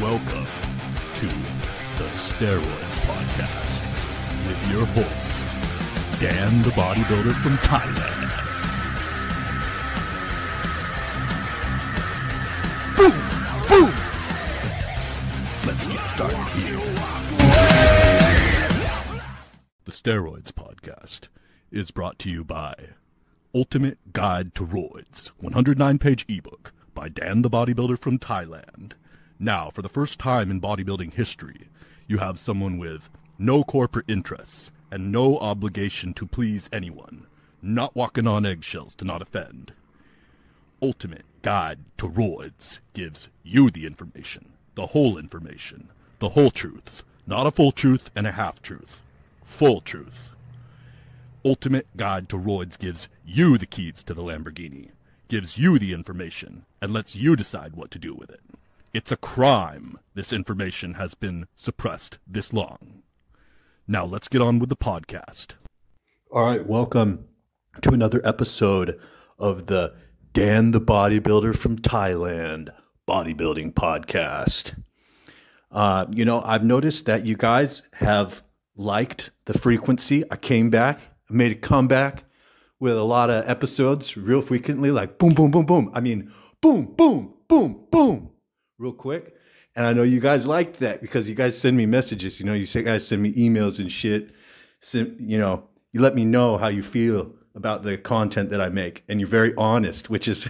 Welcome to the Steroids Podcast with your host, Dan the Bodybuilder from Thailand. Boom! Boom! Let's get started here. The Steroids Podcast is brought to you by Ultimate Guide to ROIDS, 109-page ebook by Dan the Bodybuilder from Thailand. Now, for the first time in bodybuilding history, you have someone with no corporate interests and no obligation to please anyone, not walking on eggshells to not offend. Ultimate Guide to ROIDS gives you the information, the whole truth, not a full truth and a half truth, full truth. Ultimate Guide to ROIDS gives you the keys to the Lamborghini, gives you the information, and lets you decide what to do with it. It's a crime this information has been suppressed this long. Now let's get on with the podcast. All right, welcome to another episode of the Dan the Bodybuilder from Thailand Bodybuilding Podcast. I've noticed that you guys have liked the frequency. I came back, I made a comeback with a lot of episodes real frequently, like boom, boom, boom, boom. I mean, boom, boom, boom, boom. Real quick. And I know you guys liked that because you guys send me messages, you guys send me emails and shit. You let me know how you feel about the content that I make, and you're very honest, which is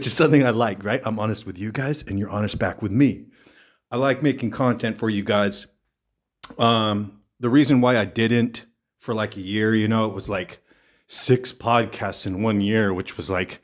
something I like, right? I'm honest with you guys and you're honest back with me. I like making content for you guys. The reason why I didn't for like a year, it was like 6 podcasts in 1 year, which was like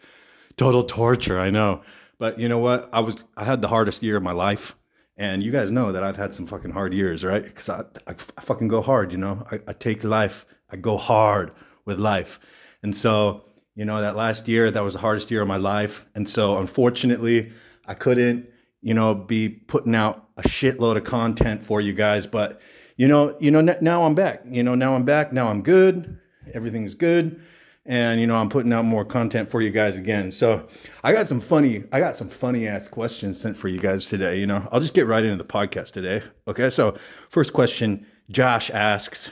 total torture. I know. But you know what? I had the hardest year of my life, and you guys know that I've had some fucking hard years, right? Because I fucking go hard, I take life, I go hard with life. And so, that last year, that was the hardest year of my life. And so unfortunately, I couldn't, be putting out a shitload of content for you guys. But, now I'm back, now I'm good. Everything's good. And, I'm putting out more content for you guys again. So I got some funny ass questions sent for you guys today. I'll just get right into the podcast today. Okay. So first question, Josh asks,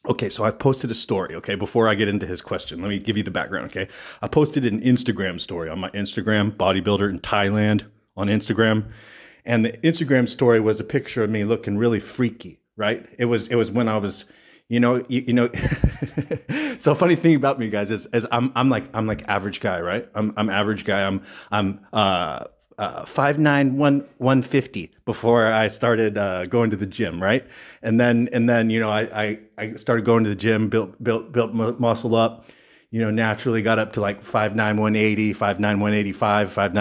okay, so I've posted a story. Okay. Before I get into his question, let me give you the background. Okay. I posted an Instagram story on my Instagram, Bodybuilder in Thailand on Instagram. And the Instagram story was a picture of me looking really freaky, right? It was when I was, so funny thing about me, guys, is I'm like average guy, right? I'm average guy. I'm 5'9", 150 before I started going to the gym, right? And then I started going to the gym, built muscle up, naturally got up to like 5'9", 180, 5'9", 185, 5'9",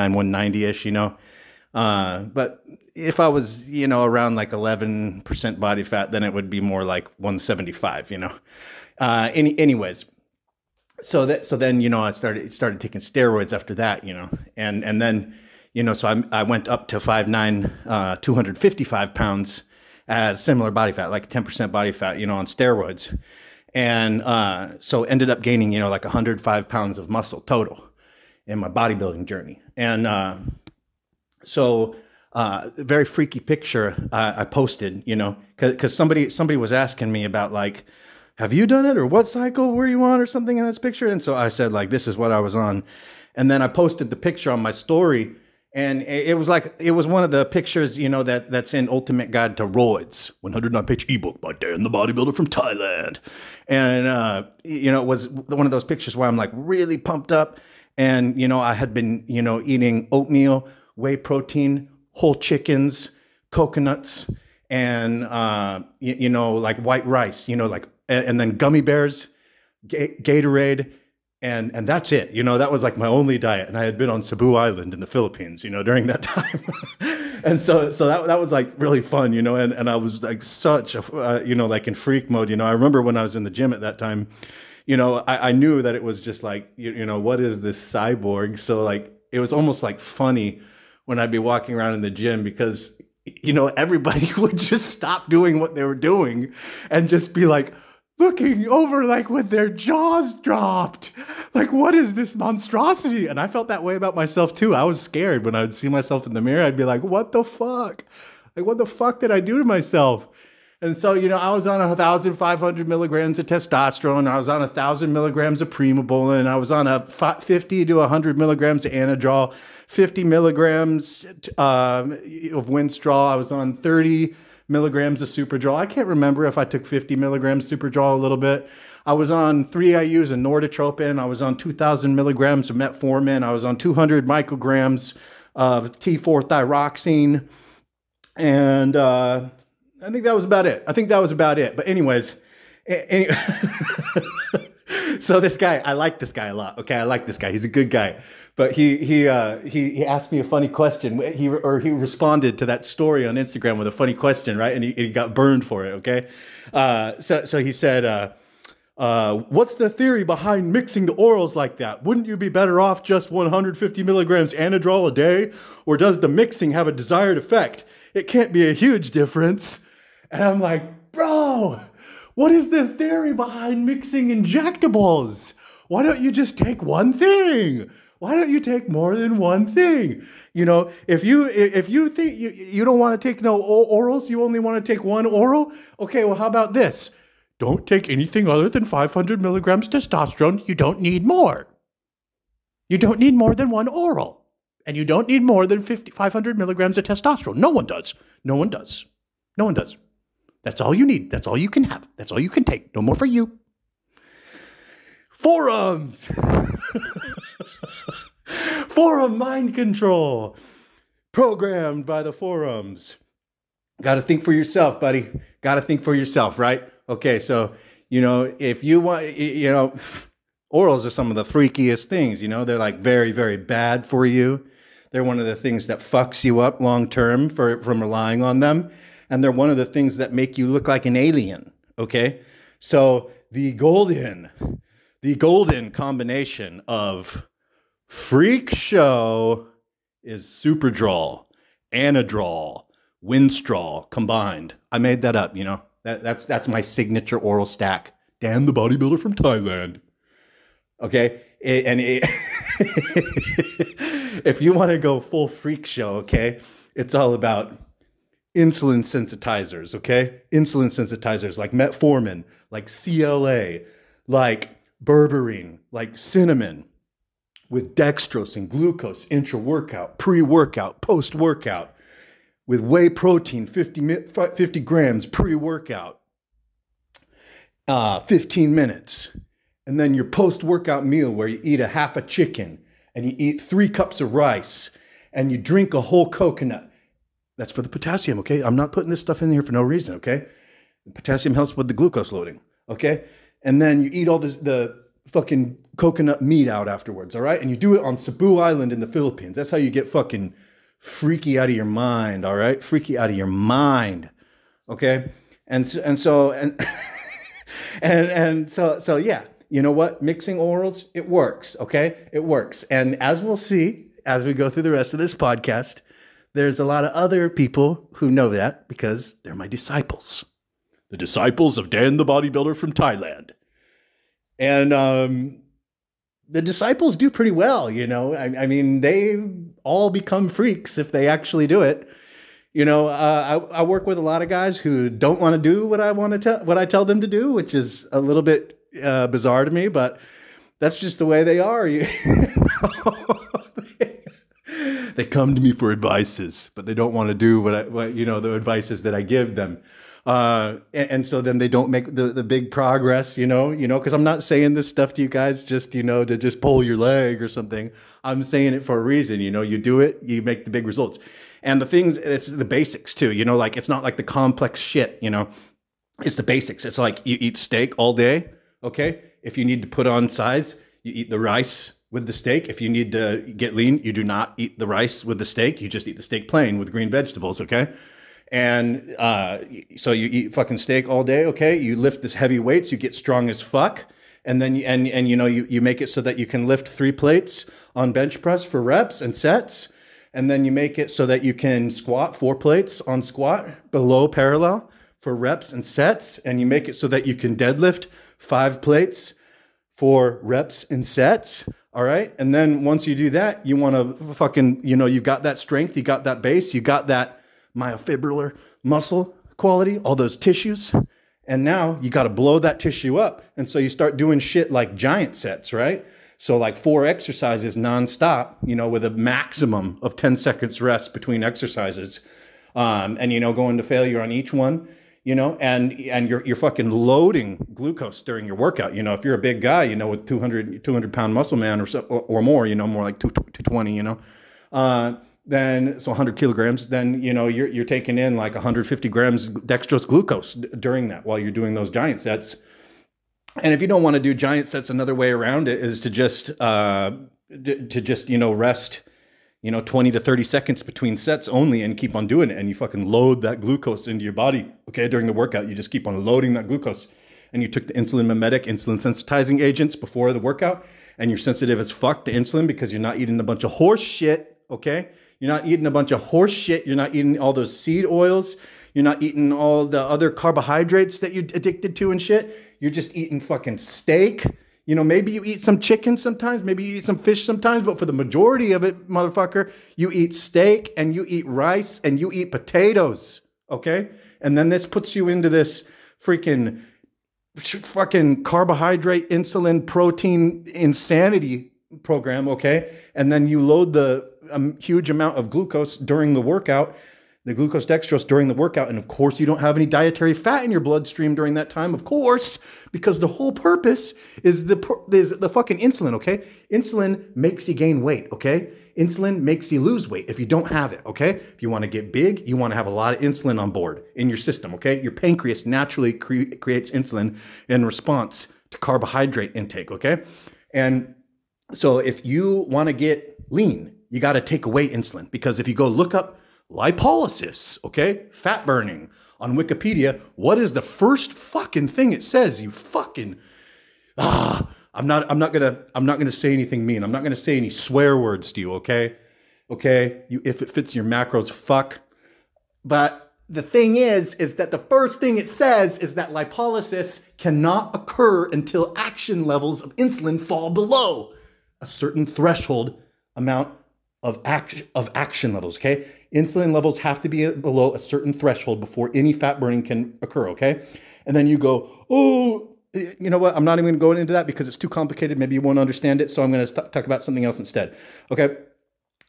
190-ish, but if I was, around like 11% body fat, then it would be more like 175, anyways. So then, I started taking steroids after that, and then, so I went up to 5'9", 255 pounds at similar body fat, like 10% body fat, on steroids. And, so ended up gaining, like 105 pounds of muscle total in my bodybuilding journey. And, very freaky picture I posted, because somebody was asking me about like, have you done it or what cycle were you on or something in this picture? And so I said like, this is what I was on. And then I posted the picture on my story, and it was one of the pictures, that's in Ultimate Guide to ROIDS, 109-page ebook by Dan the Bodybuilder from Thailand. And, it was one of those pictures where I'm like really pumped up, and, I had been, eating oatmeal, whey protein, whole chickens, coconuts, and, like white rice, and then gummy bears, Gatorade, and that's it. That was like my only diet. And I had been on Cebu Island in the Philippines, during that time. And so that was like really fun, and I was like such a, like in freak mode, I remember when I was in the gym at that time, I knew that it was just like, what is this cyborg? So like, it was almost like funny when I'd be walking around in the gym because, everybody would just stop doing what they were doing and just be like, looking over like with their jaws dropped. Like, what is this monstrosity? And I felt that way about myself too. I was scared when I would see myself in the mirror. I'd be like, what the fuck? Like, what the fuck did I do to myself? And so, you know, I was on 1,500 milligrams of testosterone. I was on 1,000 milligrams of Primo, and I was on a 50 to 100 milligrams of anadrol, 50 milligrams of winstrol. I was on 30 milligrams of superdrol. I can't remember if I took 50 milligrams superdrol a little bit. I was on 3 IUs of Norditropin. I was on 2,000 milligrams of Metformin. I was on 200 micrograms of T4 Thyroxine. And I think that was about it. But anyways, so this guy, I like this guy a lot. Okay, I like this guy. He's a good guy. But he asked me a funny question. He responded to that story on Instagram with a funny question, right? And he got burned for it. Okay, so he said, "What's the theory behind mixing the orals like that? Wouldn't you be better off just 150 milligrams anadrol a day, or does the mixing have a desired effect? It can't be a huge difference." And I'm like, bro, what is the theory behind mixing injectables? Why don't you just take one thing? Why don't you take more than one thing? You know, if you think you don't want to take no orals, you only want to take one oral. Okay, well, how about this? Don't take anything other than 500 milligrams testosterone. You don't need more. You don't need more than one oral. And you don't need more than 500 milligrams of testosterone. No one does. No one does. No one does. That's all you need. That's all you can have. That's all you can take. No more for you. Forums. Forum mind control. Programmed by the forums. Got to think for yourself, buddy. Got to think for yourself, right? Okay, so, you know, if you want, you know, orals are some of the freakiest things, you know. They're like very, very bad for you. They're one of the things that fucks you up long term from relying on them. And they're one of the things that make you look like an alien, okay? So the golden combination of freak show is superdrol, anadrol, winstrol combined. I made that up, you know. That's my signature oral stack. Dan the bodybuilder from Thailand. Okay? If you want to go full freak show, okay, it's all about insulin sensitizers, okay? Insulin sensitizers like Metformin, like CLA, like berberine, like cinnamon, with dextrose and glucose intra-workout, pre-workout, post-workout, with whey protein, 50 grams pre-workout, 15 minutes. And then your post-workout meal where you eat a half a chicken and you eat 3 cups of rice and you drink a whole coconut. That's for the potassium, okay? I'm not putting this stuff in here for no reason, okay? The potassium helps with the glucose loading, okay? And then you eat all the fucking coconut meat out afterwards, all right? And you do it on Cebu Island in the Philippines. That's how you get fucking freaky out of your mind, all right? Freaky out of your mind, okay? And so yeah, you know what? Mixing orals, it works, okay? It works. And as we'll see, as we go through the rest of this podcast, there's a lot of other people who know that because they're my disciples. The disciples of Dan the bodybuilder from Thailand. And the disciples do pretty well, you know. I mean, they all become freaks if they actually do it. You know, I work with a lot of guys who don't want to do what I tell them to do, which is a little bit bizarre to me, but that's just the way they are. They come to me for advices, but they don't want to do what the advices that I give them. And so then they don't make the big progress, you know, because I'm not saying this stuff to you guys just, to just pull your leg or something. I'm saying it for a reason. You know, you do it, you make the big results. And the things, it's the basics too, like it's not like the complex shit, it's the basics. It's like you eat steak all day. Okay. If you need to put on size, you eat the rice with the steak. If you need to get lean, you do not eat the rice with the steak. You just eat the steak plain with green vegetables. Okay. And so you eat fucking steak all day, okay? You lift this heavy weights, you get strong as fuck, and then you make it so that you can lift 3 plates on bench press for reps and sets, and then you make it so that you can squat 4 plates on squat below parallel for reps and sets, and you make it so that you can deadlift 5 plates for reps and sets. All right. And then once you do that, you want to fucking, you know, you've got that strength, you got that base, you got that myofibrillar muscle quality, all those tissues. And now you got to blow that tissue up. And so you start doing shit like giant sets, right? So like 4 exercises nonstop, you know, with a maximum of 10 seconds rest between exercises. And, you know, going to failure on each one, you know, and you're fucking loading glucose during your workout. You know, if you're a big guy, you know, with 200 pound muscle man or more, you know, more like 220, you know, then so 100 kilograms, then, you know, you're taking in like 150 grams dextrose glucose during that while you're doing those giant sets. And if you don't want to do giant sets, another way around it is to just, you know, rest, you know, 20 to 30 seconds between sets only and keep on doing it. And you fucking load that glucose into your body. Okay. During the workout, you just keep on loading that glucose. And you took the insulin mimetic, insulin sensitizing agents before the workout, and you're sensitive as fuck to insulin because you're not eating a bunch of horse shit. Okay. You're not eating a bunch of horse shit. You're not eating all those seed oils. You're not eating all the other carbohydrates that you're addicted to and shit. You're just eating fucking steak. You know, maybe you eat some chicken sometimes, maybe you eat some fish sometimes, but for the majority of it, motherfucker, you eat steak and you eat rice and you eat potatoes, okay? And then this puts you into this fucking carbohydrate, insulin, protein insanity program, okay? And then you load the huge amount of glucose during the workout, the glucose dextrose during the workout. And of course, you don't have any dietary fat in your bloodstream during that time, of course, because the whole purpose is the fucking insulin, okay? Insulin makes you gain weight, okay? Insulin makes you lose weight if you don't have it, okay? If you want to get big, you want to have a lot of insulin on board in your system, okay? Your pancreas naturally creates insulin in response to carbohydrate intake, okay? And so if you want to get lean, you got to take away insulin, because if you go look up lipolysis, okay, fat burning on Wikipedia, what is the first fucking thing it says? You fucking I'm not gonna say anything mean. I'm not gonna say any swear words to you, okay? Okay, if it fits your macros, fuck. But the thing is that the first thing it says is that lipolysis cannot occur until action levels of insulin fall below a certain threshold amount of action levels, okay? Insulin levels have to be below a certain threshold before any fat burning can occur, okay? And then you go, oh, you know what? I'm not even going to go into that because it's too complicated. Maybe you won't understand it, so I'm going to talk about something else instead, okay?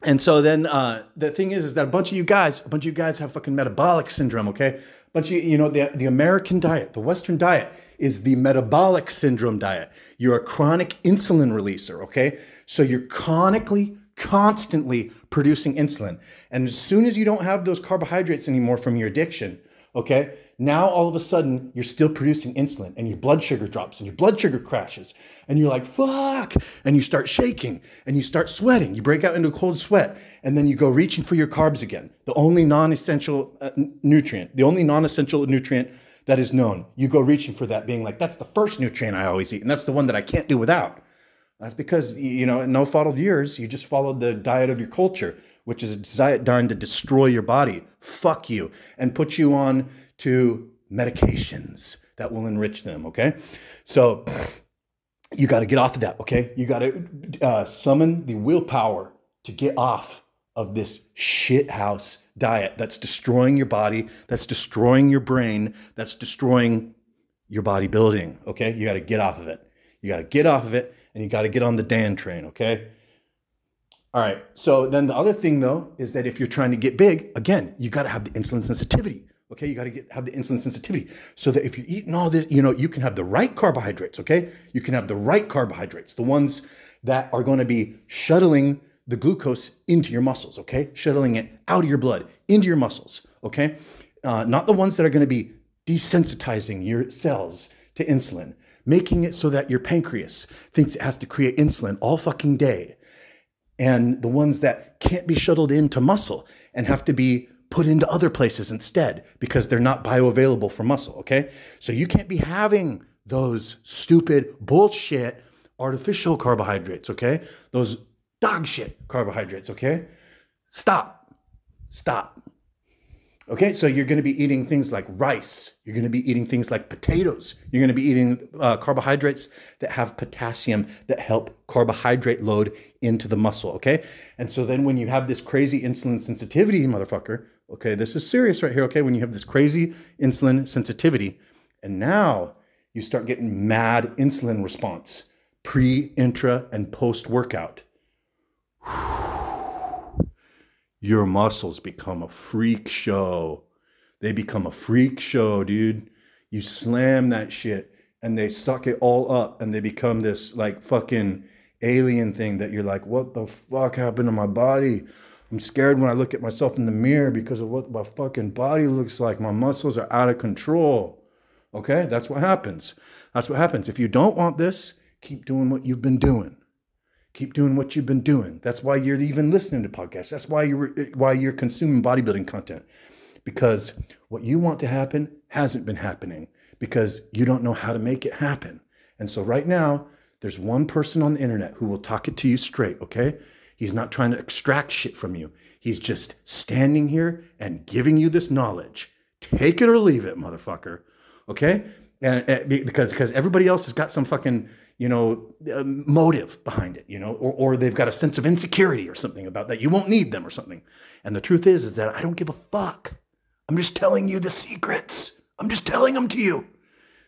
And so then the thing is that a bunch of you guys have fucking metabolic syndrome, okay? A bunch of you know, the American diet, the Western diet is the metabolic syndrome diet. You're a chronic insulin releaser, okay? So you're constantly producing insulin. And as soon as you don't have those carbohydrates anymore from your addiction, okay, now all of a sudden you're still producing insulin and your blood sugar drops and your blood sugar crashes and you're like, fuck, and you start shaking and you start sweating. You break out into a cold sweat and then you go reaching for your carbs again. The only non-essential nutrient that is known. You go reaching for that, being like, that's the first nutrient I always eat and that's the one that I can't do without. That's because, you know, no fault of yours, you just followed the diet of your culture, which is a diet designed to destroy your body, fuck you, and put you on to medications that will enrich them, okay? So you got to get off of that, okay? You got to summon the willpower to get off of this shithouse diet that's destroying your body, that's destroying your brain, that's destroying your bodybuilding, okay? You got to get off of it. You got to get off of it. And you got to get on the Dan train, okay? All right. So then the other thing, though, is that if you're trying to get big, again, you got to have the insulin sensitivity, okay? You got to have the insulin sensitivity so that if you're eating all this, you know, you can have the right carbohydrates, okay? You can have the right carbohydrates, the ones that are going to be shuttling the glucose into your muscles, okay? Shuttling it out of your blood, into your muscles, okay? Not the ones that are going to be desensitizing your cells to insulin, making it so that your pancreas thinks it has to create insulin all fucking day. And the ones that can't be shuttled into muscle and have to be put into other places instead because they're not bioavailable for muscle, okay? So you can't be having those stupid bullshit artificial carbohydrates, okay? Those dog shit carbohydrates, okay? Stop. Okay, so you're going to be eating things like rice. You're going to be eating things like potatoes. You're going to be eating carbohydrates that have potassium that help carbohydrate load into the muscle, okay? And so then when you have this crazy insulin sensitivity, motherfucker, okay, this is serious right here, okay? When you have this crazy insulin sensitivity, and now you start getting mad insulin response, pre, intra, and post-workout. Your muscles become a freak show. They become a freak show, dude. You slam that shit and they suck it all up and they become this like fucking alien thing that you're like, what the fuck happened to my body? I'm scared when I look at myself in the mirror because of what my fucking body looks like. My muscles are out of control. Okay, that's what happens. That's what happens. If you don't want this, keep doing what you've been doing. Keep doing what you've been doing. That's why you're even listening to podcasts. That's why you're consuming bodybuilding content. Because what you want to happen hasn't been happening because you don't know how to make it happen. And so right now, there's one person on the internet who will talk it to you straight, okay? He's not trying to extract shit from you. He's just standing here and giving you this knowledge. Take it or leave it, motherfucker. Okay? And because everybody else has got some fucking, motive behind it, or they've got a sense of insecurity or something about that. You won't need them or something. And the truth is that I don't give a fuck. I'm just telling you the secrets. I'm just telling them to you.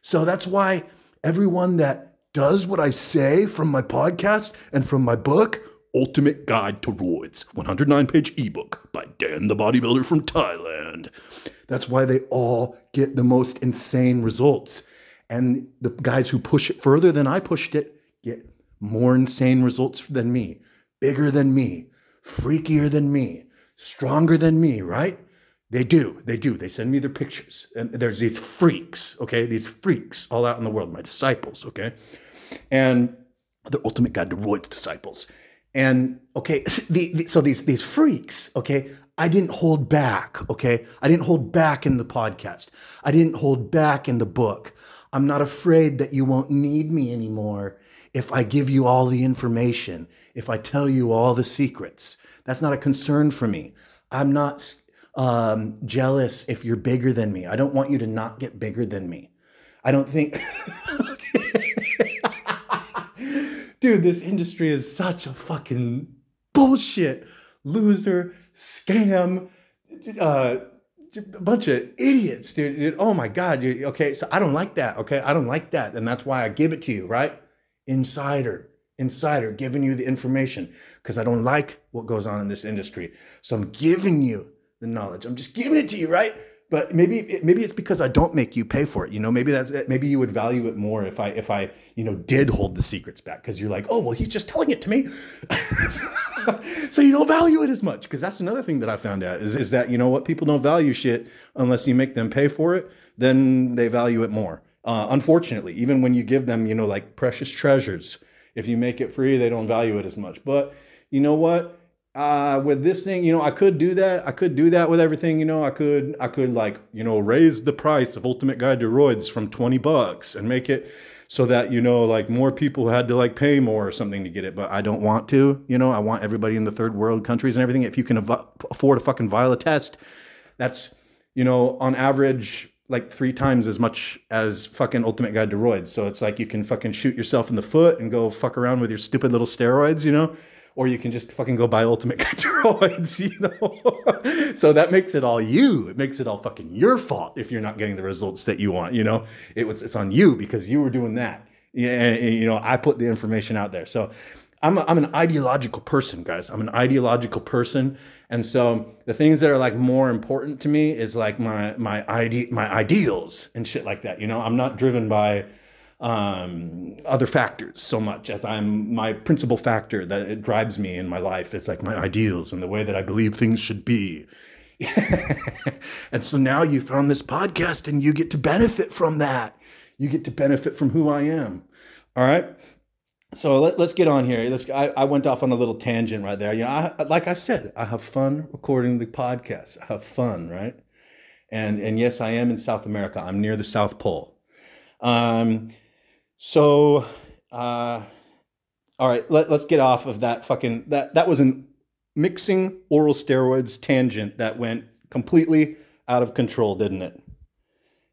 So that's why everyone that does what I say from my podcast and from my book, Ultimate Guide to ROIDS, 109-page ebook by Dan the Bodybuilder from Thailand. That's why they all get the most insane results. And the guys who push it further than I pushed it get more insane results than me, bigger than me, freakier than me, stronger than me, right? They do. They send me their pictures. And there's these freaks, okay? These freaks all out in the world, my disciples, okay? And the Ultimate Guide to ROIDS disciples. And, okay, so these freaks, okay, I didn't hold back, okay? I didn't hold back in the podcast. I didn't hold back in the book. I'm not afraid that you won't need me anymore if I give you all the information, if I tell you all the secrets. That's not a concern for me. I'm not jealous if you're bigger than me. I don't want you to not get bigger than me. I don't think... Dude, this industry is such a fucking bullshit, loser, scam, a bunch of idiots, dude. Oh my God, dude. Okay, so I don't like that, okay? I don't like that, and that's why I give it to you, right? Insider, giving you the information, because I don't like what goes on in this industry. So I'm giving you the knowledge. I'm just giving it to you, right? But maybe it's because I don't make you pay for it. Maybe you would value it more if I did hold the secrets back, because you're like, oh, well, he's just telling it to me. So you don't value it as much, because that's another thing that I found out is that, what, people don't value shit unless you make them pay for it, then they value it more. Unfortunately, even when you give them, like precious treasures, if you make it free, they don't value it as much. But you know what? With this thing, I could do that. I could do that with everything. I could like, raise the price of Ultimate Guide to ROIDS from $20 and make it so that, like more people had to like pay more or something to get it. But I don't want to, I want everybody in the third world countries and everything. If you can afford a fucking vial of test, that's, on average, like 3 times as much as fucking Ultimate Guide to ROIDS. So it's like you can fucking shoot yourself in the foot and go fuck around with your stupid little steroids, or you can just fucking go buy Ultimate Guide to ROIDS, So that makes it all you. It makes it all fucking your fault if you're not getting the results that you want, It's on you because you were doing that. Yeah, I put the information out there. So I'm an ideological person, guys. I'm an ideological person. And so the things that are like more important to me is like my ideals and shit like that. I'm not driven by other factors so much as my principal factor that it drives me in my life. It's like my ideals and the way that I believe things should be. And so now you found this podcast and you get to benefit from that. You get to benefit from who I am. All right. So let's get on here. I went off on a little tangent right there. Like I said, I have fun recording the podcast. I have fun, right? And yes, I am in South America. I'm near the South Pole. So, all right, let's get off of that fucking, that was an mixing oral steroids tangent that went completely out of control, didn't it?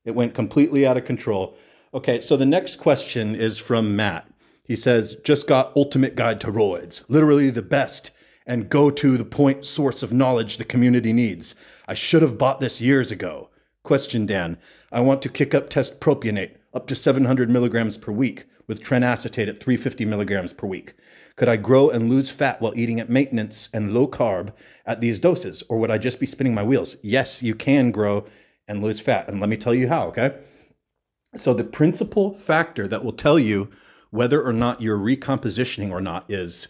It went completely out of control. Okay, so the next question is from Matt. He says, just got ultimate guide to roids, literally the best and go to the point source of knowledge the community needs. I should have bought this years ago. Question, Dan. I want to kick up test propionate up to 700 milligrams per week with Tren acetate at 350 milligrams per week. Could I grow and lose fat while eating at maintenance and low carb at these doses? Or would I just be spinning my wheels? Yes, you can grow and lose fat. And let me tell you how, okay? So the principal factor that will tell you whether or not you're recompositioning or not is,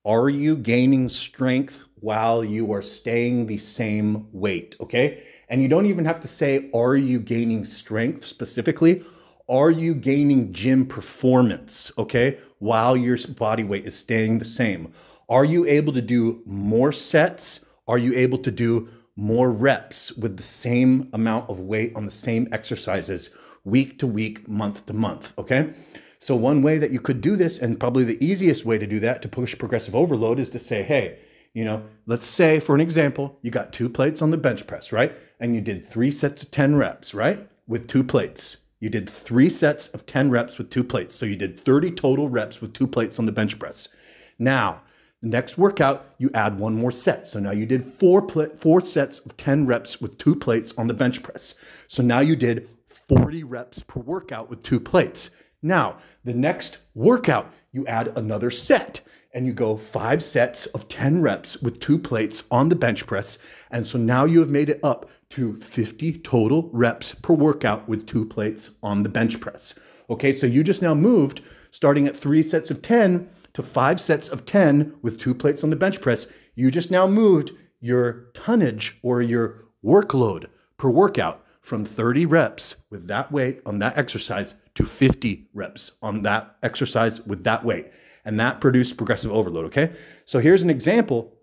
are you gaining strength while you are staying the same weight, okay? And you don't even have to say, are you gaining strength specifically? Are you gaining gym performance, okay, while your body weight is staying the same? Are you able to do more sets? Are you able to do more reps with the same amount of weight on the same exercises week to week, month to month, okay? So one way that you could do this, and probably the easiest way to do that to push progressive overload, is to say, hey, you know, let's say for an example, you got 2 plates on the bench press, right? And you did 3 sets of 10 reps, right? With 2 plates. You did 3 sets of 10 reps with 2 plates. So you did 30 total reps with 2 plates on the bench press. Now, the next workout, you add 1 more set. So now you did 4 sets of 10 reps with 2 plates on the bench press. So now you did 40 reps per workout with 2 plates. Now, the next workout, you add another set and you go 5 sets of 10 reps with 2 plates on the bench press. And so now you have made it up to 50 total reps per workout with 2 plates on the bench press. Okay, so you just now moved starting at 3 sets of 10 to 5 sets of 10 with 2 plates on the bench press. You just now moved your tonnage or your workload per workout from 30 reps with that weight on that exercise to 50 reps on that exercise with that weight. And that produced progressive overload, okay? So here's an example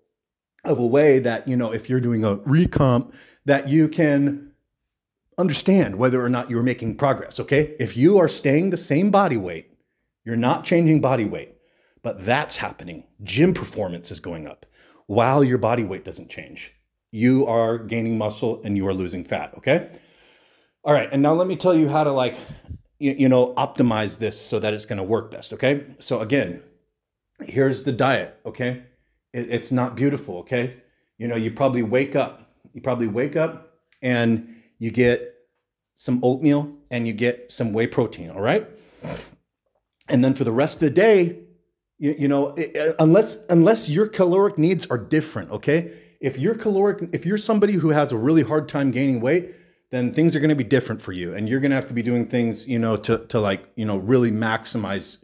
of a way that, you know, if you're doing a recomp, that you can understand whether or not you're making progress, okay? If you are staying the same body weight, you're not changing body weight, but that's happening. Gym performance is going up while your body weight doesn't change. You are gaining muscle and you are losing fat, okay? All right, and now let me tell you how to optimize this so that it's gonna work best, okay? So again, here's the diet, okay? It's not beautiful, okay? You know, you probably wake up and you get some oatmeal and you get some whey protein, all right? And then for the rest of the day, unless your caloric needs are different, okay? If you're somebody who has a really hard time gaining weight, then things are going to be different for you. And you're going to have to be doing things, to really maximize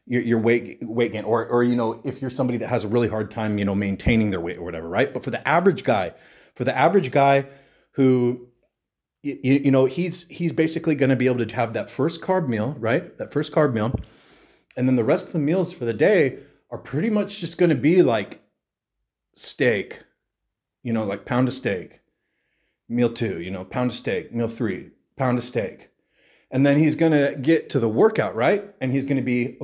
your weight gain, or if you're somebody that has a really hard time, maintaining their weight or whatever, right? But for the average guy who, he's basically going to be able to have that first carb meal, right? That first carb meal. And then the rest of the meals for the day are pretty much just going to be like steak, like pound of steak. Meal 2, pound of steak. Meal 3, pound of steak. And then he's going to get to the workout, right? And he's going to be,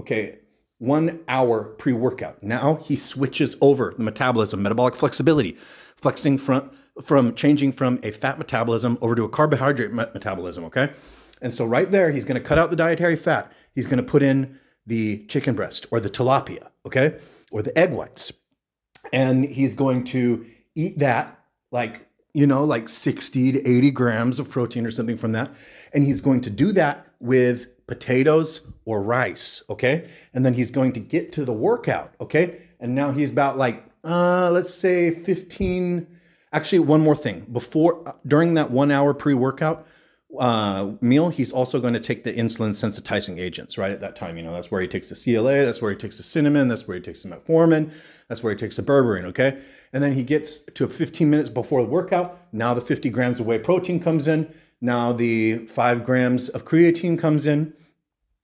1 hour pre-workout. Now he switches over the metabolism, metabolic flexibility, flexing from changing from a fat metabolism over to a carbohydrate metabolism, okay? And so right there, he's going to cut out the dietary fat. He's going to put in the chicken breast or the tilapia, okay? Or the egg whites. And he's going to eat that like 60 to 80 grams of protein or something from that. And he's going to do that with potatoes or rice, okay? And then he's going to get to the workout, okay? And now he's about let's say 15, actually one more thing. During that 1 hour pre-workout meal, he's also going to take the insulin sensitizing agents, right? At that time, that's where he takes the CLA, that's where he takes the cinnamon, that's where he takes the metformin, that's where he takes the berberine, okay? And then he gets to 15 minutes before the workout. Now the 50 grams of whey protein comes in. Now the 5 grams of creatine comes in,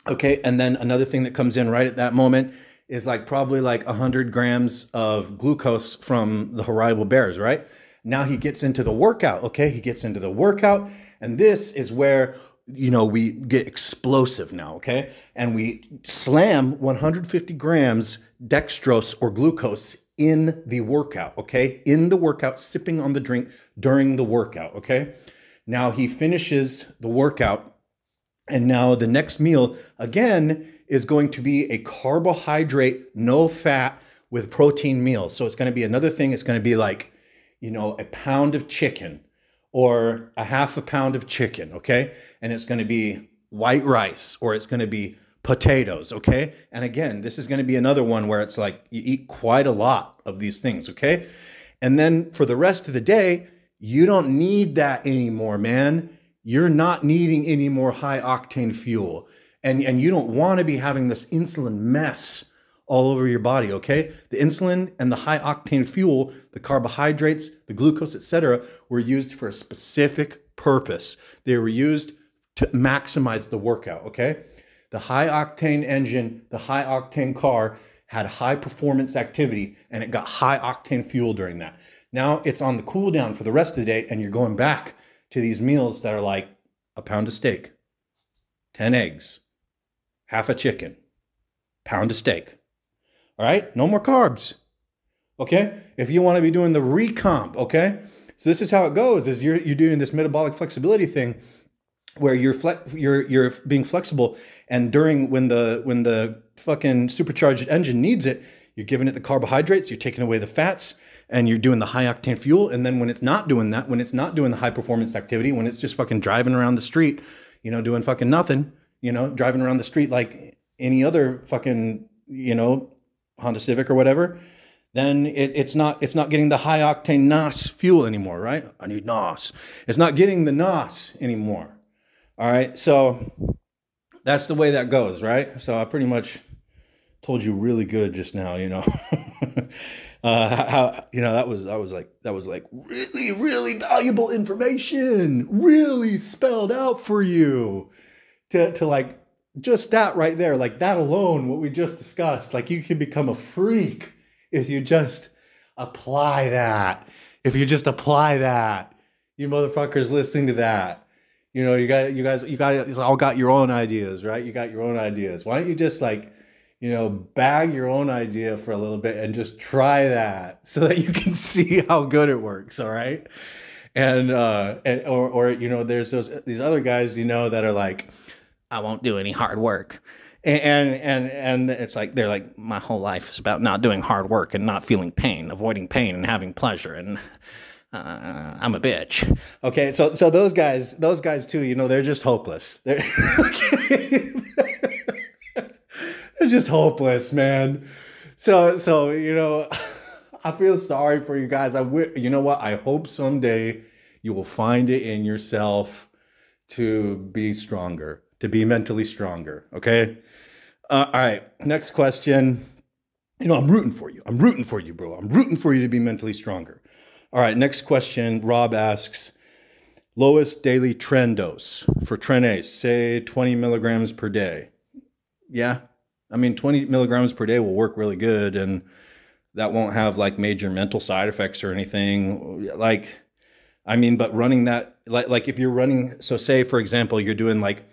okay? And then another thing that comes in right at that moment is probably 100 grams of glucose from the Horrible Bears, right? Now he gets into the workout, okay? He gets into the workout, and this is where, we get explosive now, okay? And we slam 150 grams dextrose or glucose in the workout, okay? In the workout, sipping on the drink during the workout, okay? Now he finishes the workout, and now the next meal, again, is going to be a carbohydrate, no fat with protein meal. So it's going to be another thing. It's going to be like, you know, a pound of chicken or a half a pound of chicken, okay? And it's going to be white rice, or it's going to be potatoes, okay? And again, this is going to be another one where it's like you eat quite a lot of these things, okay? And then for the rest of the day, you don't need that anymore, man. You're not needing any more high octane fuel. And you don't want to be having this insulin mess all over your body, okay? The insulin and the high octane fuel, the carbohydrates, the glucose, etc., were used for a specific purpose. They were used to maximize the workout, okay? The high octane engine, the high octane car had high performance activity, and it got high octane fuel during that. Now it's on the cool down for the rest of the day, and you're going back to these meals that are like a pound of steak, 10 eggs, half a chicken, pound of steak. All right, no more carbs, okay? If you want to be doing the recomp, okay? So this is how it goes, is you're doing this metabolic flexibility thing where you're being flexible, and when the fucking supercharged engine needs it, you're giving it the carbohydrates, you're taking away the fats, and you're doing the high octane fuel. And then when it's not doing that, when it's not doing the high performance activity, when it's just fucking driving around the street, you know, doing fucking nothing, you know, driving around the street like any other fucking, you know, Honda Civic or whatever, then it's not getting the high octane NOS fuel anymore, right? I need NOS. It's not getting the NOS anymore. All right, so that's the way that goes, right? So I pretty much told you really good just now, you know. How, you know, that was like really, really valuable information, really spelled out for you to like just that right there, like that alone, what we just discussed. Like, you can become a freak if you just apply that. If you just apply that, you motherfuckers listening to that. You know, you guys all got your own ideas, right? You got your own ideas. Why don't you just like, you know, bag your own idea for a little bit and just try that so that you can see how good it works. All right. And you know, there's these other guys, you know, that are like, I won't do any hard work. And it's like, they're like, my whole life is about not doing hard work and not feeling pain, avoiding pain and having pleasure. And I'm a bitch. Okay. So those guys too, you know, they're just hopeless. They're just hopeless, man. So, you know, I feel sorry for you guys. You know what? I hope someday you will find it in yourself to be stronger, to be mentally stronger. Okay. All right. Next question. You know, I'm rooting for you. I'm rooting for you, bro. I'm rooting for you to be mentally stronger. All right. Next question. Rob asks, lowest daily Tren dose for Tren, say 20 milligrams per day. Yeah. I mean, 20 milligrams per day will work really good, and that won't have like major mental side effects or anything. Like, I mean, but running that, like if you're running, so say for example, you're doing like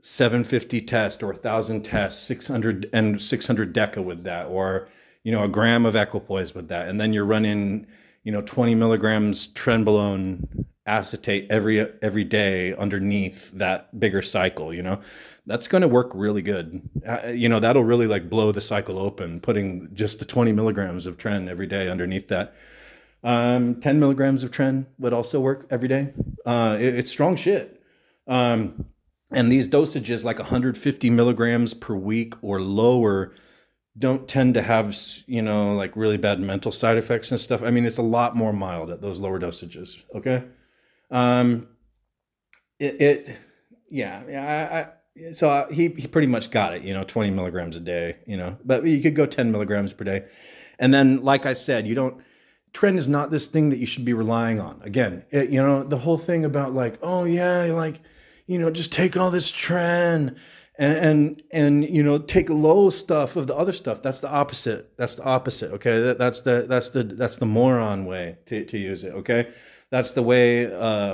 750 test or 1,000 tests, 600 deca with that, or, you know, a gram of equipoise with that. And then you're running, you know, 20 milligrams trenbolone acetate every day underneath that bigger cycle, you know, that's going to work really good. You know, that'll really like blow the cycle open, putting just the 20 milligrams of Tren every day underneath that. 10 milligrams of Tren would also work every day. It's strong shit. And these dosages, like 150 milligrams per week or lower, don't tend to have, you know, like really bad mental side effects and stuff. I mean, it's a lot more mild at those lower dosages. Okay. So he pretty much got it, you know, 20 milligrams a day, you know, but you could go 10 milligrams per day. And then, like I said, Tren is not this thing that you should be relying on. Again, you know, the whole thing about like, oh yeah, like, you know, just take all this Tren and you know, take low stuff of the other stuff. That's the opposite. That's the opposite. Okay. That's the moron way to use it. Okay. That's the way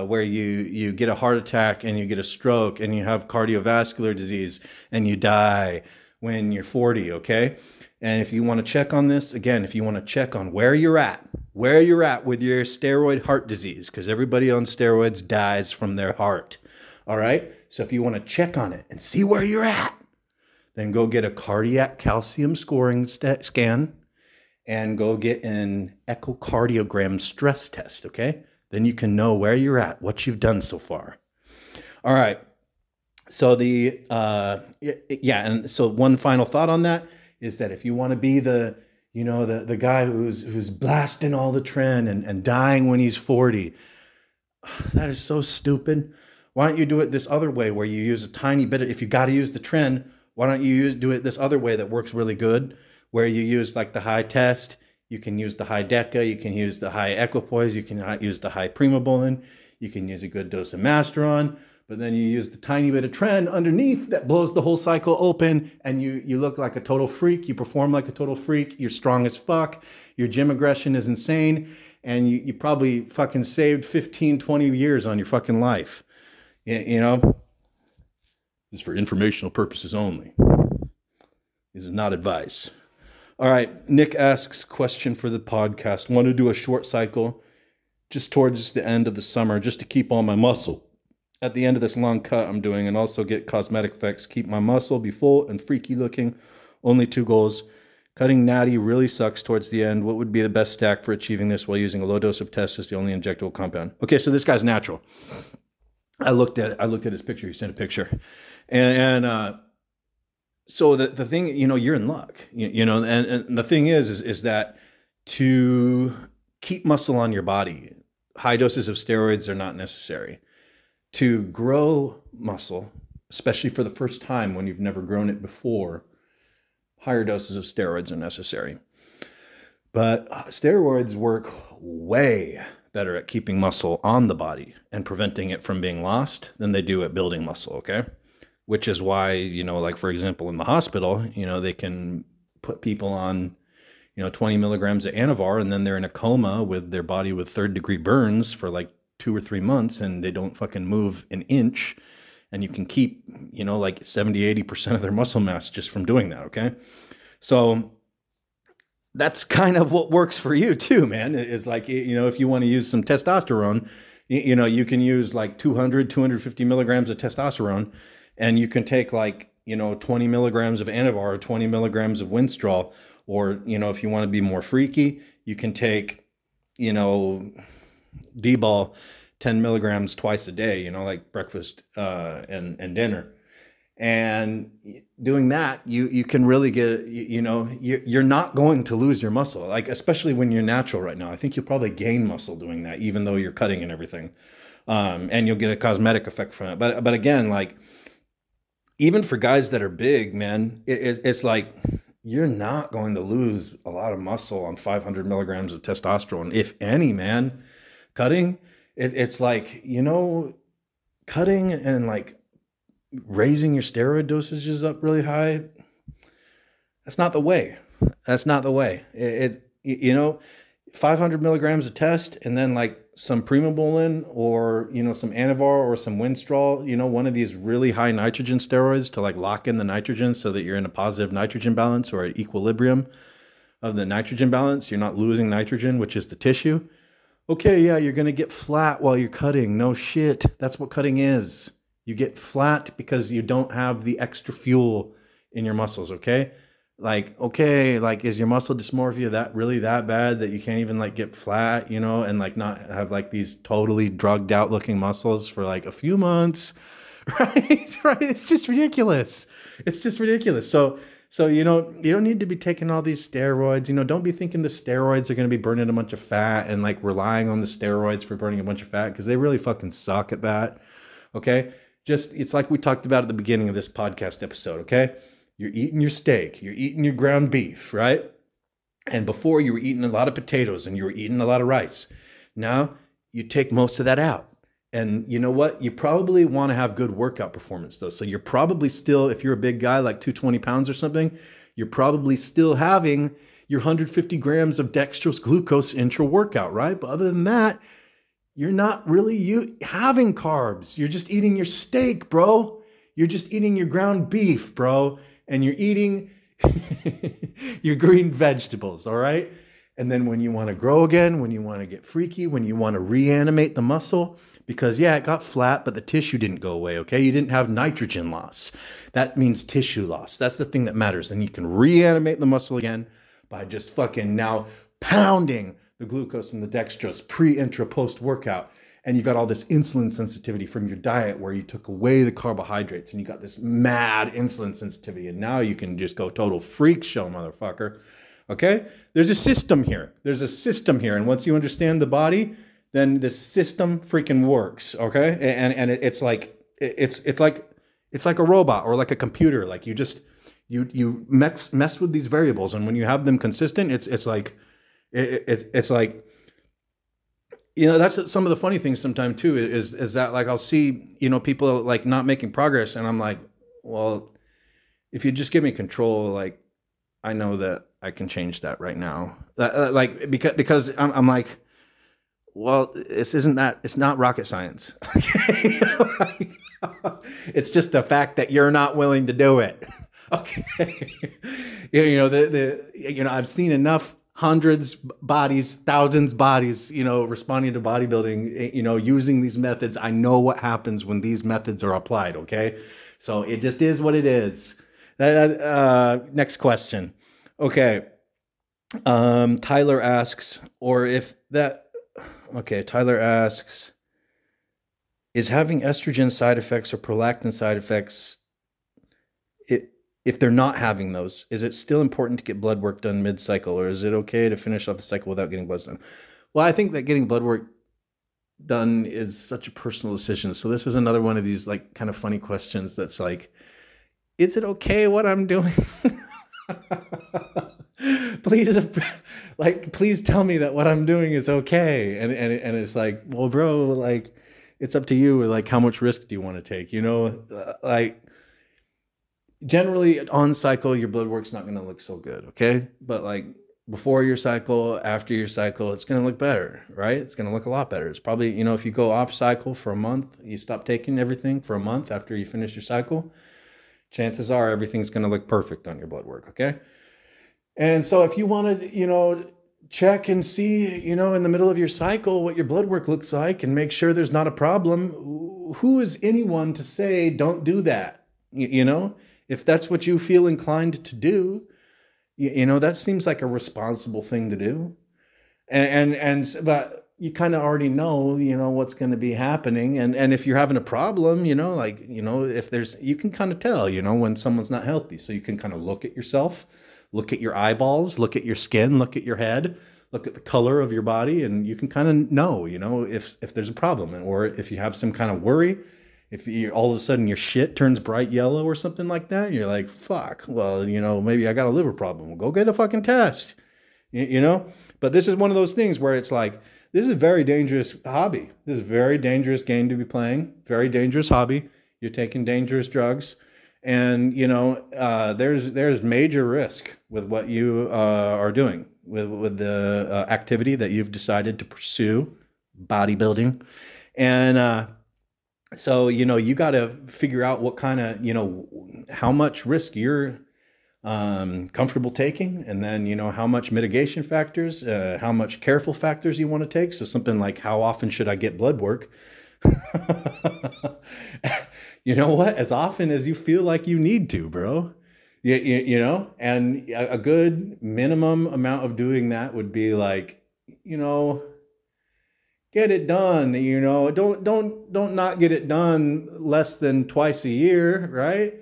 where you get a heart attack and you get a stroke and you have cardiovascular disease and you die when you're 40, okay? And if you want to check on this, again, if you want to check on where you're at with your steroid heart disease, because everybody on steroids dies from their heart. All right. So if you want to check on it and see where you're at, then go get a cardiac calcium scoring scan and go get an echocardiogram stress test. Okay. Then you can know where you're at, what you've done so far. All right. So and so one final thought on that is that if you want to be the guy who's blasting all the Tren and dying when he's 40, that is so stupid. Why don't you do it this other way where you use a tiny bit if you got to use the Tren, why don't you do it this other way that works really good, where you use like the high test, you can use the high deca, you can use the high equipoise, you can use the high primobolan, you can use a good dose of masteron, but then you use the tiny bit of Tren underneath that blows the whole cycle open, and you look like a total freak. You perform like a total freak. You're strong as fuck. Your gym aggression is insane. And you probably fucking saved 15, 20 years on your fucking life. You know? This is for informational purposes only. This is not advice. All right. Nick asks, question for the podcast. Want to do a short cycle just towards the end of the summer just to keep all my muscle at the end of this long cut I'm doing, and also get cosmetic effects, keep my muscle, be full and freaky looking. Only 2 goals. Cutting natty really sucks towards the end. What would be the best stack for achieving this while using a low dose of testo as the only injectable compound? Okay, so this guy's natural. I looked at his picture. He sent a picture. And so the thing, you're in luck, and the thing is that to keep muscle on your body, high doses of steroids are not necessary. To grow muscle, especially for the first time when you've never grown it before, higher doses of steroids are necessary. But steroids work way better at keeping muscle on the body and preventing it from being lost than they do at building muscle, okay? Which is why, like for example, in the hospital, they can put people on, 20 milligrams of Anavar, and then they're in a coma with their body with 3rd-degree burns for like 2 or 3 months, and they don't fucking move an inch, and you can keep, like 70-80% of their muscle mass just from doing that. Okay. So that's kind of what works for you too, man. It's like, if you want to use some testosterone, you can use like 250 milligrams of testosterone, and you can take like, 20 milligrams of Anavar or 20 milligrams of winstrol, or, if you want to be more freaky, you can take, D-ball 10 milligrams twice a day, like breakfast and dinner. And doing that, you can really get, you're not going to lose your muscle, like especially when you're natural right now. I think you'll probably gain muscle doing that, even though you're cutting and everything. And you'll get a cosmetic effect from it. But again, like even for guys that are big, man, it's like you're not going to lose a lot of muscle on 500 milligrams of testosterone, if any, man. Cutting, it's like, cutting and like raising your steroid dosages up really high. That's not the way. That's not the way. 500 milligrams of test and then like some primobolan or, some Anavar or some winstrol, one of these really high nitrogen steroids to like lock in the nitrogen so that you're in a positive nitrogen balance or at equilibrium of the nitrogen balance. You're not losing nitrogen, which is the tissue. Okay, yeah, you're going to get flat while you're cutting. No shit. That's what cutting is. You get flat because you don't have the extra fuel in your muscles, okay? Like, okay, like is your muscle dysmorphia that bad that you can't even like get flat, and like not have like these totally drugged out looking muscles for like a few months, right? Right. It's just ridiculous. It's just ridiculous. So, you don't need to be taking all these steroids. Don't be thinking the steroids are going to be burning a bunch of fat and like relying on the steroids for burning a bunch of fat, because they really fucking suck at that. Okay. It's like we talked about at the beginning of this podcast episode. Okay. You're eating your steak, you're eating your ground beef, right? And before you were eating a lot of potatoes and you were eating a lot of rice. Now you take most of that out. And you know what? You probably want to have good workout performance though. So you're probably still, if you're a big guy, like 220 pounds or something, you're probably still having your 150 grams of dextrose glucose intra workout, right? But other than that, you're not really having carbs. You're just eating your steak, bro. You're just eating your ground beef, bro. And you're eating your green vegetables, all right? And then when you want to grow again, when you want to get freaky, when you want to reanimate the muscle, because yeah, it got flat, but the tissue didn't go away, okay? You didn't have nitrogen loss. That means tissue loss. That's the thing that matters. And you can reanimate the muscle again by just fucking now pounding the glucose and the dextrose pre, intra, post workout. And you got all this insulin sensitivity from your diet where you took away the carbohydrates and you got this mad insulin sensitivity. And now you can just go total freak show, motherfucker. Okay? There's a system here. There's a system here. And once you understand the body, then the system freaking works. Okay? And it's like a robot or like a computer. Like you mess with these variables, and when you have them consistent, it's like you know, that's some of the funny things sometimes too, is that like I'll see, you know, people like not making progress, and I'm like, well, if you just give me control, like I know that I can change that right now. Like because I'm like, well, it's not rocket science. Okay? It's just the fact that you're not willing to do it. Okay. You know, I've seen enough hundreds bodies, thousands bodies, you know, responding to bodybuilding, you know, using these methods. I know what happens when these methods are applied. Okay. So it just is what it is. Next question. Okay. Tyler asks, Tyler asks, is having estrogen side effects or prolactin side effects, if they're not having those, is it still important to get blood work done mid-cycle, or is it okay to finish off the cycle without getting blood done? Well, I think that getting blood work done is such a personal decision. So this is another one of these like kind of funny questions that's like, is it okay what I'm doing? Please tell me that what I'm doing is okay. And it's like, well, bro, like, it's up to you. Like, how much risk do you want to take? You know, like, generally on cycle, your blood work's not going to look so good. Okay. But like before your cycle, after your cycle, it's going to look better, right? It's going to look a lot better. It's probably, you know, if you go off cycle for a month, you stop taking everything for a month after you finish your cycle, chances are everything's going to look perfect on your blood work. Okay. And so if you want to, you know, check and see, you know, in the middle of your cycle, what your blood work looks like and make sure there's not a problem, who is anyone to say, don't do that? You know, if that's what you feel inclined to do, you know, that seems like a responsible thing to do. But you kind of already know, you know, what's going to be happening. And if you're having a problem, you know, like, you know, you can kind of tell, you know, when someone's not healthy. So you can kind of look at yourself, look at your eyeballs, look at your skin, look at your head, look at the color of your body. And you can kind of know, you know, if there's a problem, or if you have some kind of worry. If you all of a sudden your shit turns bright yellow or something like that, you're like, fuck, well, you know, maybe I got a liver problem. Well, go get a fucking test, you know? But this is one of those things where it's like, this is a very dangerous hobby. This is a very dangerous game to be playing, very dangerous hobby. You're taking dangerous drugs. And, you know, there's major risk with what you are doing, with the activity that you've decided to pursue, bodybuilding. And, so, you know, you got to figure out what kind of, you know, how much risk you're comfortable taking, and then, you know, how much mitigation factors, how much careful factors you want to take. So something like, how often should I get blood work? You know what? As often as you feel like you need to, bro. You know, and a good minimum amount of doing that would be like, you know, get it done, you know, don't not get it done less than twice a year, right?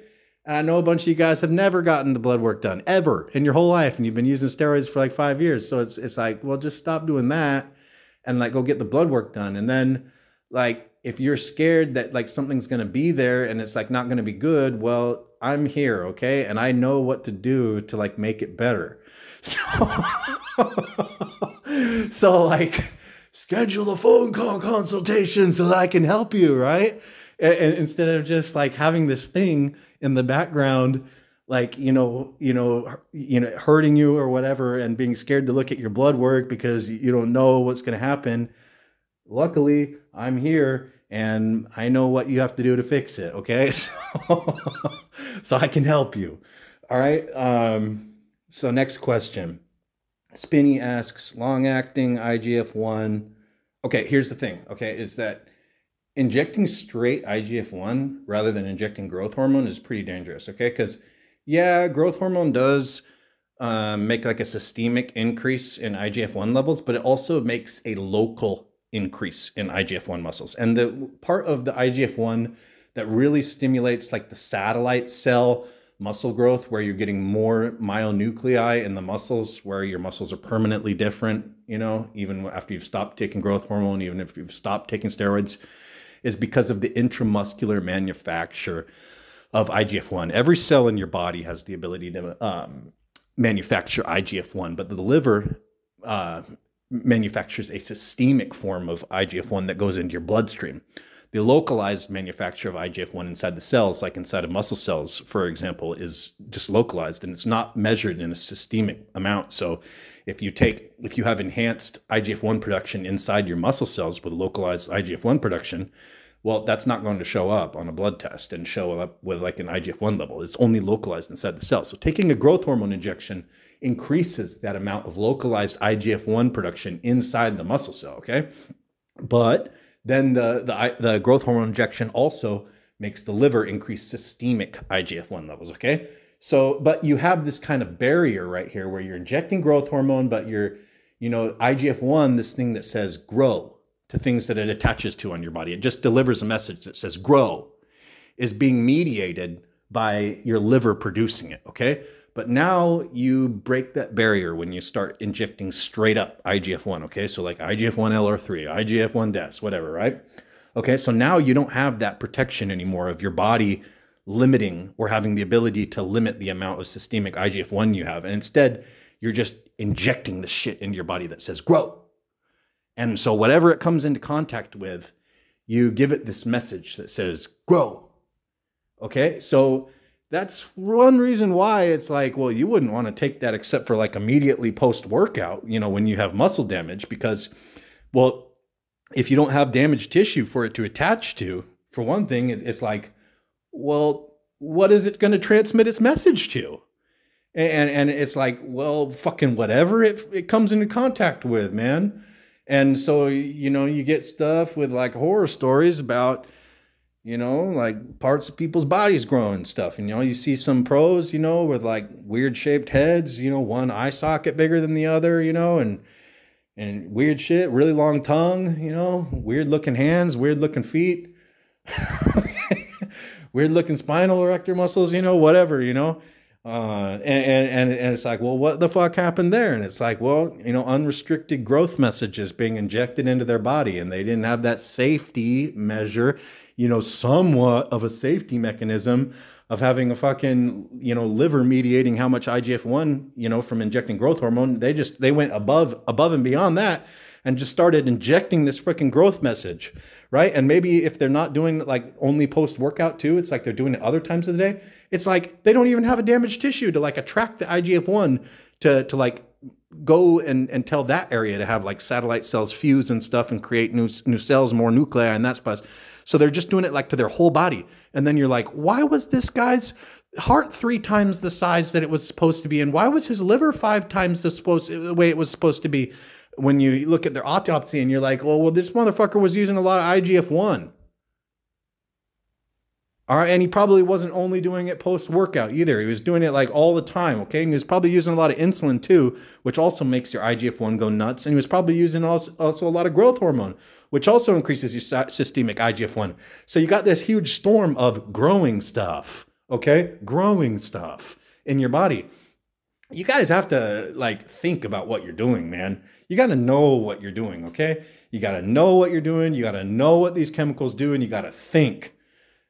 And I know a bunch of you guys have never gotten the blood work done ever in your whole life, and you've been using steroids for like 5 years. So it's like, well, just stop doing that and like go get the blood work done. And then like, if you're scared that like something's going to be there and it's like not going to be good, well, I'm here. Okay. And I know what to do to like make it better. So like, schedule a phone call consultation so that I can help you, right? And instead of just like having this thing in the background, like, you know, hurting you or whatever, and being scared to look at your blood work because you don't know what's going to happen. Luckily, I'm here and I know what you have to do to fix it. Okay. So I can help you. All right. So next question. Spinny asks, long-acting IGF-1. Okay, here's the thing, okay, is that injecting straight IGF-1 rather than injecting growth hormone is pretty dangerous, okay? Because, yeah, growth hormone does make like a systemic increase in IGF-1 levels, but it also makes a local increase in IGF-1 muscles. And the part of the IGF-1 that really stimulates like the satellite cell muscle growth, where you're getting more myonuclei in the muscles, where your muscles are permanently different, you know, even after you've stopped taking growth hormone, even if you've stopped taking steroids, is because of the intramuscular manufacture of IGF-1. Every cell in your body has the ability to manufacture IGF-1, but the liver manufactures a systemic form of IGF-1 that goes into your bloodstream. The localized manufacture of IGF-1 inside the cells, like inside of muscle cells, for example, is just localized, and it's not measured in a systemic amount. So if you have enhanced IGF-1 production inside your muscle cells with localized IGF-1 production, well, that's not going to show up on a blood test and show up with like an IGF-1 level. It's only localized inside the cell. So taking a growth hormone injection increases that amount of localized IGF-1 production inside the muscle cell, okay? But then the growth hormone injection also makes the liver increase systemic IGF-1 levels, okay? So, but you have this kind of barrier right here where you're injecting growth hormone, but IGF-1, this thing that says grow, to things that it attaches to on your body. It just delivers a message that says grow, is being mediated by your liver producing it, okay? But now you break that barrier when you start injecting straight up IGF-1, okay? So like IGF-1 LR3, IGF-1 DES, whatever, right? Okay, so now you don't have that protection anymore of your body limiting or having the ability to limit the amount of systemic IGF-1 you have. And instead, you're just injecting the shit into your body that says grow. And so whatever it comes into contact with, you give it this message that says grow. Okay, so that's one reason why it's like, well, you wouldn't want to take that except for like immediately post-workout, you know, when you have muscle damage, because, well, if you don't have damaged tissue for it to attach to, for one thing, it's like, well, what is it going to transmit its message to? And it's like, well, fucking whatever it comes into contact with, man. And so, you know, you get stuff with like horror stories about, you know, like parts of people's bodies growing and stuff. And, you know, you see some pros, you know, with like weird shaped heads, you know, one eye socket bigger than the other, you know, and weird shit, really long tongue, you know, weird looking hands, weird looking feet, weird looking spinal erector muscles, you know, whatever, you know. And it's like, well, what the fuck happened there? And it's like, well, you know, unrestricted growth messages being injected into their body, and they didn't have that safety measure, you know, somewhat of a safety mechanism of having a fucking, you know, liver mediating how much IGF-1, you know, from injecting growth hormone. They went above and beyond that and just started injecting this freaking growth message, right? And maybe if they're not doing like only post-workout too, it's like they're doing it other times of the day. It's like they don't even have a damaged tissue to like attract the IGF-1 to like go and tell that area to have like satellite cells fuse and stuff and create new cells, more nuclei, and that's plus. So they're just doing it like to their whole body. And then you're like, why was this guy's heart 3 times the size that it was supposed to be? And why was his liver 5 times the way it was supposed to be? When you look at their autopsy and you're like, well, this motherfucker was using a lot of IGF-1. All right, and he probably wasn't only doing it post-workout either. He was doing it like all the time, okay? And he was probably using a lot of insulin too, which also makes your IGF-1 go nuts. And he was probably using also a lot of growth hormone, which also increases your systemic IGF-1. So you got this huge storm of growing stuff, okay? Growing stuff in your body. You guys have to like think about what you're doing, man. You got to know what you're doing, okay? You got to know what you're doing. You got to know what these chemicals do, and you got to think.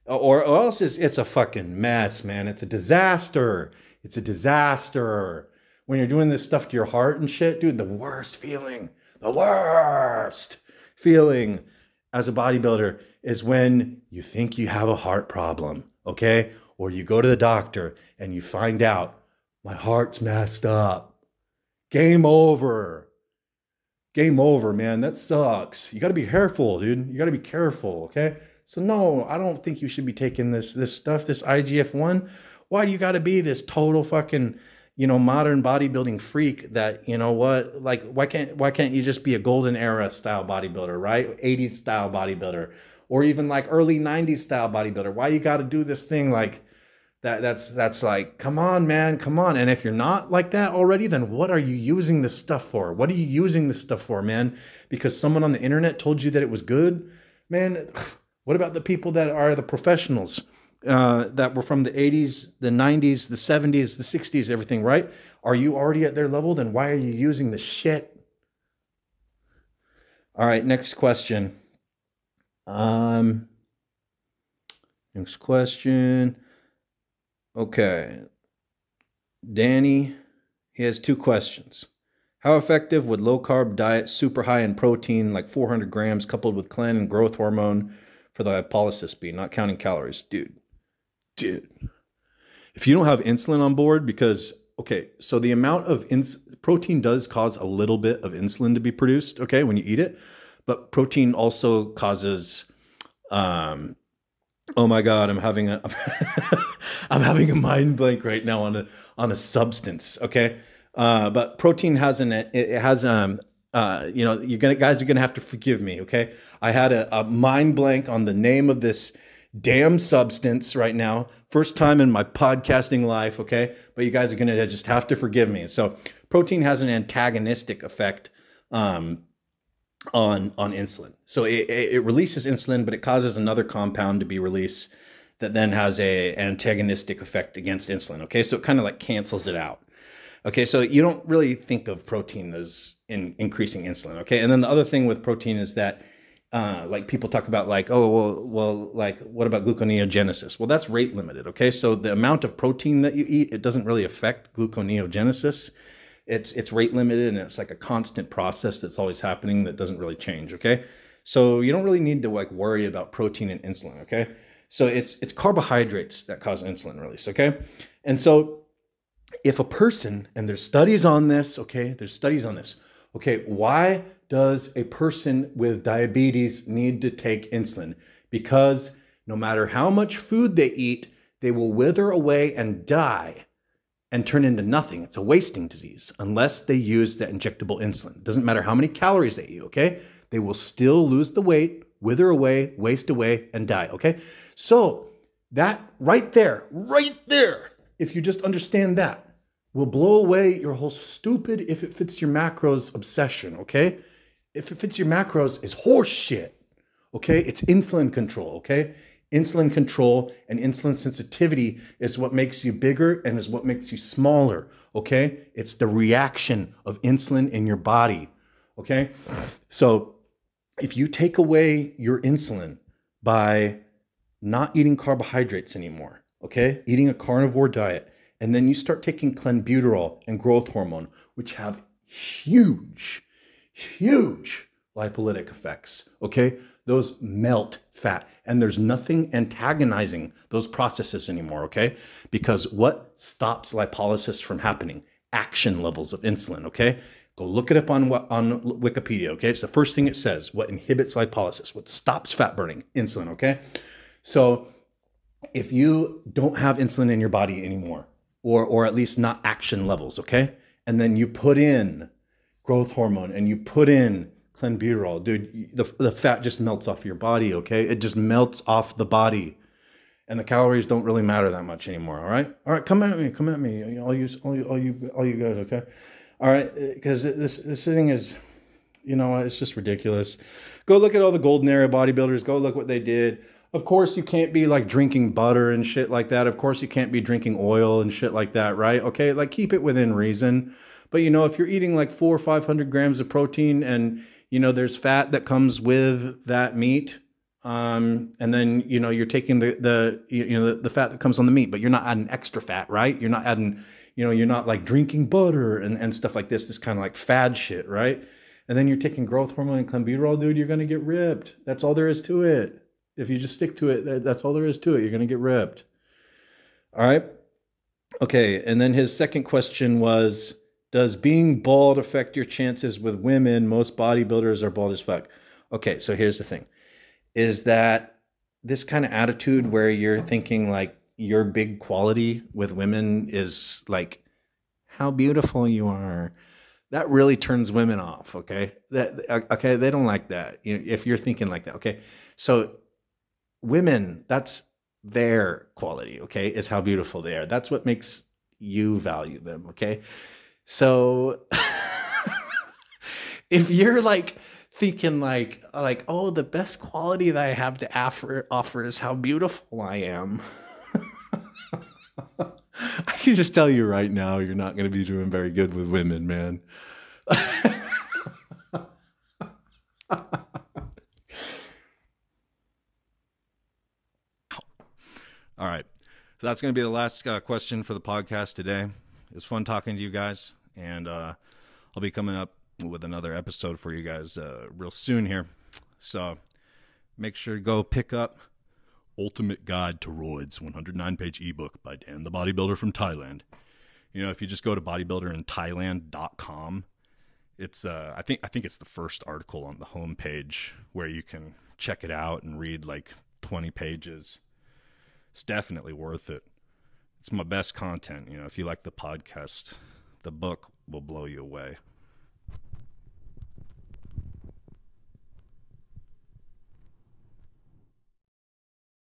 Or else it's a fucking mess, man. It's a disaster. It's a disaster. When you're doing this stuff to your heart and shit, dude, the worst feeling as a bodybuilder is when you think you have a heart problem, okay? Or you go to the doctor and you find out, my heart's messed up. Game over. Game over, man. That sucks. You got to be careful, dude. You got to be careful, okay? So no, I don't think you should be taking this stuff, this IGF-1. Why do you got to be this total fucking, you know, modern bodybuilding freak that, you know what, like, why can't you just be a golden era style bodybuilder, right? 80s style bodybuilder, or even like early 90s style bodybuilder. Why you got to do this thing like that? That's like, come on, man, come on. And if you're not like that already, then what are you using this stuff for? What are you using this stuff for, man? Because someone on the internet told you that it was good, man. What about the people that are the professionals? That were from the 80s, the 90s, the 70s, the 60s, everything, right? Are you already at their level? Then why are you using the shit? All right, next question. Next question. Okay. Danny, he has 2 questions. How effective would low-carb diet super high in protein, like 400 grams, coupled with clen and growth hormone for the lipolysis be, not counting calories? Dude, if you don't have insulin on board, because, okay, so the amount of protein does cause a little bit of insulin to be produced, okay, when you eat it, but protein also causes, oh my God, I'm having a, I'm having a mind blank right now on a substance, okay, but protein has you know, guys are gonna have to forgive me, okay? I had a mind blank on the name of this damn substance right now. First time in my podcasting life, okay? But you guys are gonna just have to forgive me. So protein has an antagonistic effect on insulin. So it releases insulin, but it causes another compound to be released that then has a antagonistic effect against insulin, okay? So it kind of like cancels it out. Okay, so you don't really think of protein as increasing insulin, okay? And then the other thing with protein is that like people talk about like, oh, well, like what about gluconeogenesis? Well, that's rate limited, okay? So the amount of protein that you eat, it doesn't really affect gluconeogenesis. It's rate limited, and it's like a constant process that's always happening that doesn't really change, okay? So you don't really need to like worry about protein and insulin, okay? So it's carbohydrates that cause insulin release, okay? And so if a person, and there's studies on this, okay? There's studies on this. Okay, why does a person with diabetes need to take insulin? Because no matter how much food they eat, they will wither away and die and turn into nothing. It's a wasting disease unless they use the injectable insulin. It doesn't matter how many calories they eat, okay? They will still lose the weight, wither away, waste away, and die, okay? So that right there, if you just understand that, will blow away your whole stupid if it fits your macros obsession, okay? If it fits your macros is horse shit, okay? It's insulin control, okay? Insulin control and insulin sensitivity is what makes you bigger and is what makes you smaller, okay? It's the reaction of insulin in your body, okay? So if you take away your insulin by not eating carbohydrates anymore, okay? Eating a carnivore diet, and then you start taking clenbuterol and growth hormone, which have huge lipolytic effects, okay? Those melt fat, and there's nothing antagonizing those processes anymore, okay? Because what stops lipolysis from happening? Action levels of insulin, okay? Go look it up on Wikipedia, okay? It's the first thing it says. What inhibits lipolysis? What stops fat burning? Insulin, okay? So if you don't have insulin in your body anymore, or at least not action levels, okay? And then you put in growth hormone and you put in clenbuterol, dude, the fat just melts off your body, okay? It just melts off the body. And the calories don't really matter that much anymore, all right? All right, come at me, all you guys, okay? All right, because this thing is, you know, it's just ridiculous. Go look at all the golden era bodybuilders, go look what they did. Of course, you can't be like drinking butter and shit like that. Of course, you can't be drinking oil and shit like that, right? Okay, like keep it within reason. But, you know, if you're eating like 400 or 500 grams of protein and, you know, there's fat that comes with that meat, and then, you know, you're taking the fat that comes on the meat, but you're not adding extra fat, right? You're not adding, you know, you're not like drinking butter and stuff like this kind of like fad shit, right? And then you're taking growth hormone and clenbuterol, dude, you're going to get ripped. That's all there is to it. If you just stick to it, that's all there is to it. You're going to get ripped. All right. Okay. And then his second question was, does being bald affect your chances with women? Most bodybuilders are bald as fuck. Okay. So here's the thing, is that this kind of attitude where you're thinking like, your big quality with women is like how beautiful you are, that really turns women off. Okay. Okay. They don't like that. If you're thinking like that. Okay. So women, that's their quality. Okay. Is how beautiful they are. That's what makes you value them. Okay. So if you're like thinking like, oh, the best quality that I have to offer is how beautiful I am. I can just tell you right now, you're not going to be doing very good with women, man. All right. So that's going to be the last question for the podcast today. It's fun talking to you guys, and I'll be coming up with another episode for you guys real soon here. So make sure to go pick up Ultimate Guide to Roids, 109-page ebook by Dan the Bodybuilder from Thailand. If you just go to bodybuilderinthailand.com, it's I think it's the first article on the homepage where you can check it out and read like 20 pages. It's definitely worth it. It's my best content. If you like the podcast, the book will blow you away.